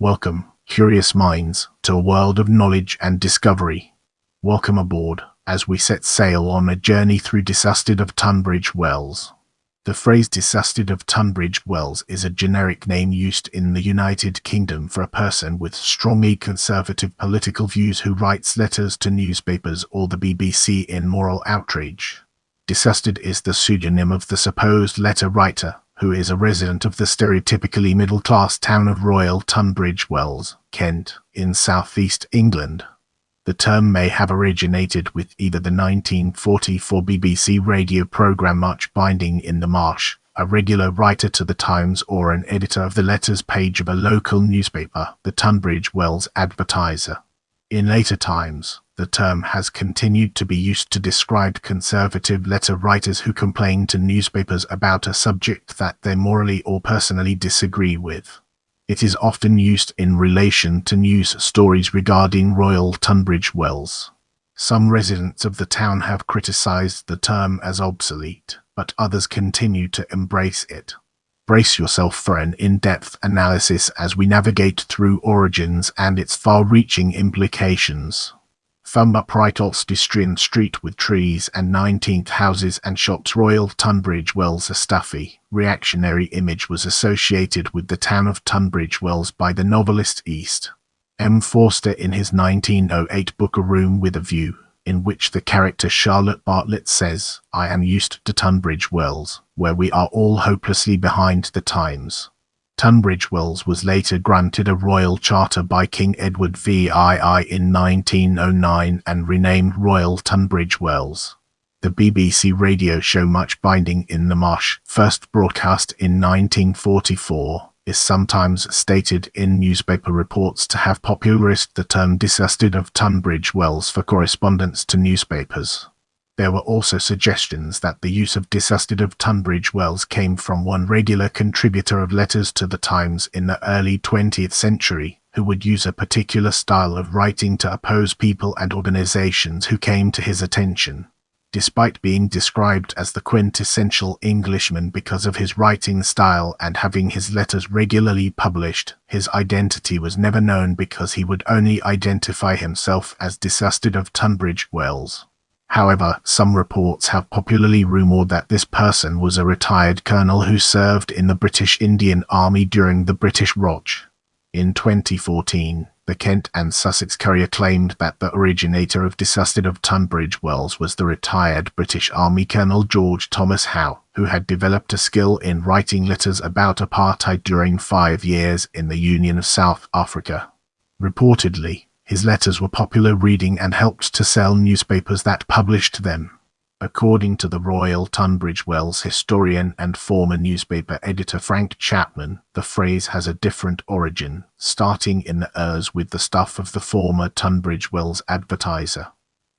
Welcome, curious minds, to a world of knowledge and discovery. Welcome aboard, as we set sail on a journey through Disgusted of Tunbridge Wells. The phrase Disgusted of Tunbridge Wells is a generic name used in the United Kingdom for a person with strongly conservative political views who writes letters to newspapers or the BBC in moral outrage. Disgusted is the pseudonym of the supposed letter writer, who is a resident of the stereotypically middle-class town of Royal Tunbridge Wells, Kent, in southeast England. The term may have originated with either the 1944 BBC radio programme Much-Binding-in-the-Marsh, a regular writer to the Times, or an editor of the letters page of a local newspaper, the Tunbridge Wells Advertiser. In later times, the term has continued to be used to describe conservative letter writers who complain to newspapers about a subject that they morally or personally disagree with. It is often used in relation to news stories regarding Royal Tunbridge Wells. Some residents of the town have criticised the term as obsolete, but others continue to embrace it. Brace yourself for an in-depth analysis as we navigate through origins and its far-reaching implications. Thumb up right Alcestestrian Street with trees and 19th houses and shops. Royal Tunbridge Wells. A stuffy, reactionary image was associated with the town of Tunbridge Wells by the novelist East M. Forster in his 1908 book A Room with a View, in which the character Charlotte Bartlett says, "I am used to Tunbridge Wells, where we are all hopelessly behind the times." Tunbridge Wells was later granted a royal charter by King Edward VII in 1909 and renamed Royal Tunbridge Wells. The BBC radio show Much-Binding-in-the-Marsh, first broadcast in 1944, is sometimes stated in newspaper reports to have popularized the term Disgusted of Tunbridge Wells for correspondence to newspapers. There were also suggestions that the use of Disgusted of Tunbridge Wells came from one regular contributor of letters to the Times in the early 20th century, who would use a particular style of writing to oppose people and organizations who came to his attention. Despite being described as the quintessential Englishman because of his writing style and having his letters regularly published, his identity was never known because he would only identify himself as Disgusted of Tunbridge Wells. However, some reports have popularly rumoured that this person was a retired colonel who served in the British Indian Army during the British Raj. In 2014, the Kent and Sussex Courier claimed that the originator of Disgusted of Tunbridge Wells was the retired British Army Colonel George Thomas Howe, who had developed a skill in writing letters about apartheid during 5 years in the Union of South Africa. Reportedly, his letters were popular reading and helped to sell newspapers that published them. According to the Royal Tunbridge Wells historian and former newspaper editor Frank Chapman, the phrase has a different origin, starting in the ears with the stuff of the former Tunbridge Wells Advertiser.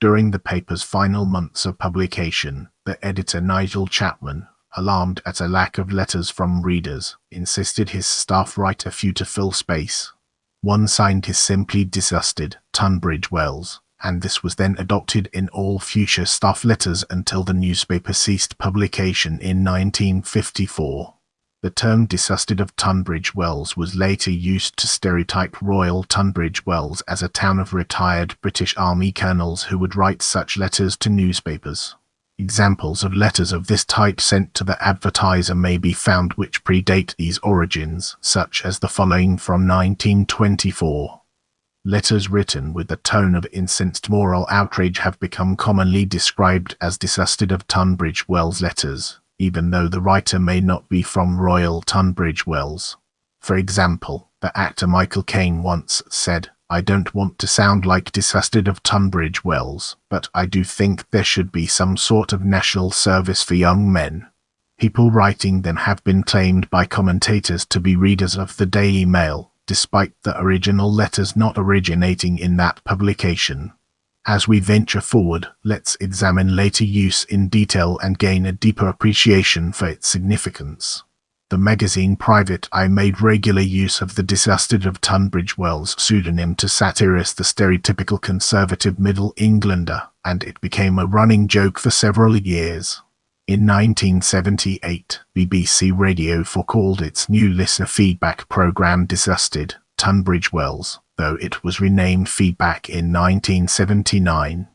During the paper's final months of publication, the editor Nigel Chapman, alarmed at a lack of letters from readers, insisted his staff write a few to fill space. One signed his simply Disgusted, Tunbridge Wells, and this was then adopted in all future staff letters until the newspaper ceased publication in 1954. The term Disgusted of Tunbridge Wells was later used to stereotype Royal Tunbridge Wells as a town of retired British Army colonels who would write such letters to newspapers. Examples of letters of this type sent to the Advertiser may be found which predate these origins, such as the following from 1924. Letters written with a tone of incensed moral outrage have become commonly described as Disgusted of Tunbridge Wells letters, even though the writer may not be from Royal Tunbridge Wells. For example, the actor Michael Caine once said, "I don't want to sound like Disgusted of Tunbridge Wells, but I do think there should be some sort of national service for young men." People writing them have been claimed by commentators to be readers of the Daily Mail, despite the original letters not originating in that publication. As we venture forward, let's examine later use in detail and gain a deeper appreciation for its significance. The magazine Private Eye made regular use of the Disgusted of Tunbridge Wells pseudonym to satirize the stereotypical conservative Middle Englander, and it became a running joke for several years. In 1978, BBC Radio 4 called its new listener feedback program Disgusted, Tunbridge Wells, though it was renamed Feedback in 1979.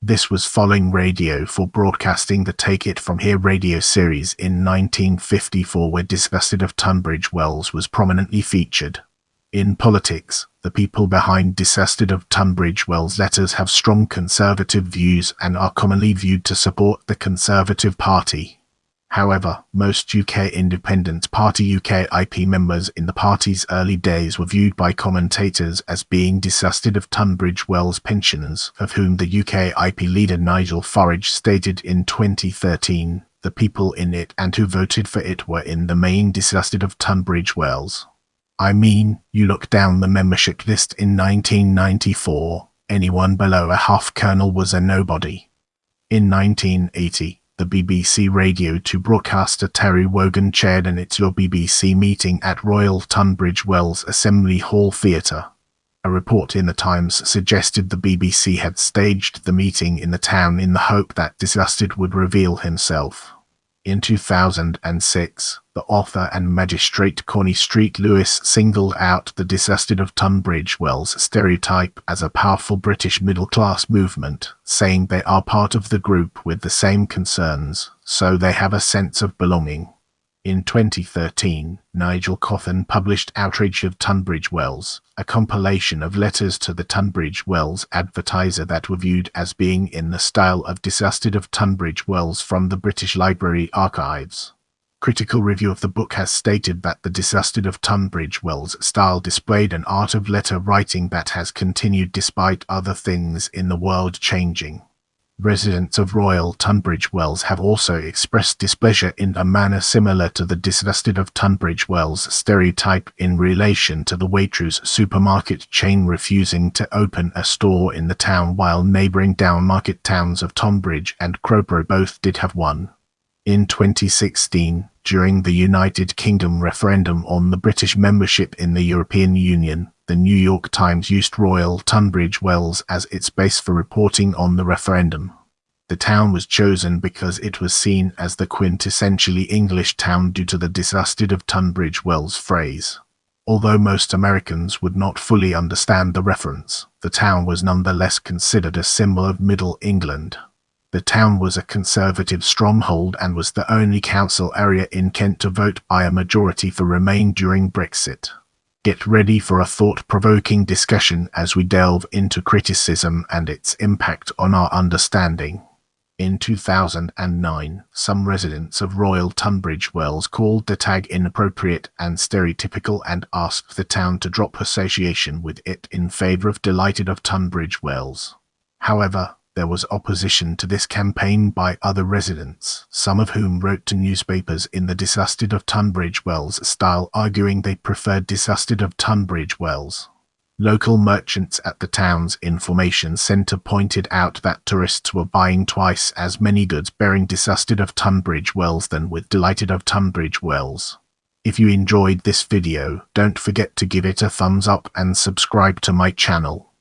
This was following Radio 4 broadcasting the Take It From Here radio series in 1954, where Disgusted of Tunbridge Wells was prominently featured. In politics, the people behind Disgusted of Tunbridge Wells letters have strong conservative views and are commonly viewed to support the Conservative Party. However, most UK Independent Party UKIP members in the party's early days were viewed by commentators as being disgusted of Tunbridge Wells pensioners, of whom the UKIP leader Nigel Farage stated in 2013, "The people in it and who voted for it were in the main disgusted of Tunbridge Wells." I mean, you look down the membership list in 1994, anyone below a half-colonel was a nobody. In 1980, the BBC Radio 2 broadcaster Terry Wogan chaired an It's Your BBC meeting at Royal Tunbridge Wells Assembly Hall Theatre. A report in the Times suggested the BBC had staged the meeting in the town in the hope that Disgusted would reveal himself. In 2006, the author and magistrate Connie Street Lewis singled out the Disgusted of Tunbridge Wells stereotype as a powerful British middle-class movement, saying they are part of the group with the same concerns, so they have a sense of belonging. In 2013, Nigel Cawthon published Outrage of Tunbridge Wells, a compilation of letters to the Tunbridge Wells Advertiser that were viewed as being in the style of Disgusted of Tunbridge Wells from the British Library archives. Critical review of the book has stated that the Disgusted of Tunbridge Wells style displayed an art of letter writing that has continued despite other things in the world changing. Residents of Royal Tunbridge Wells have also expressed displeasure in a manner similar to the Disgusted of Tunbridge Wells stereotype in relation to the Waitrose supermarket chain refusing to open a store in the town, while neighbouring downmarket towns of Tonbridge and Crowborough both did have one. In 2016, during the United Kingdom referendum on the British membership in the European Union, the New York Times used Royal Tunbridge Wells as its base for reporting on the referendum. The town was chosen because it was seen as the quintessentially English town due to the Disgusted of Tunbridge Wells phrase. Although most Americans would not fully understand the reference, the town was nonetheless considered a symbol of Middle England. The town was a Conservative stronghold and was the only council area in Kent to vote by a majority for Remain during Brexit. Get ready for a thought-provoking discussion as we delve into criticism and its impact on our understanding. In 2009, some residents of Royal Tunbridge Wells called the tag inappropriate and stereotypical and asked the town to drop association with it in favour of Delighted of Tunbridge Wells. However, there was opposition to this campaign by other residents, some of whom wrote to newspapers in the Disgusted of Tunbridge Wells style, arguing they preferred Disgusted of Tunbridge Wells. Local merchants at the town's information centre pointed out that tourists were buying twice as many goods bearing Disgusted of Tunbridge Wells than with Delighted of Tunbridge Wells. If you enjoyed this video, don't forget to give it a thumbs up and subscribe to my channel.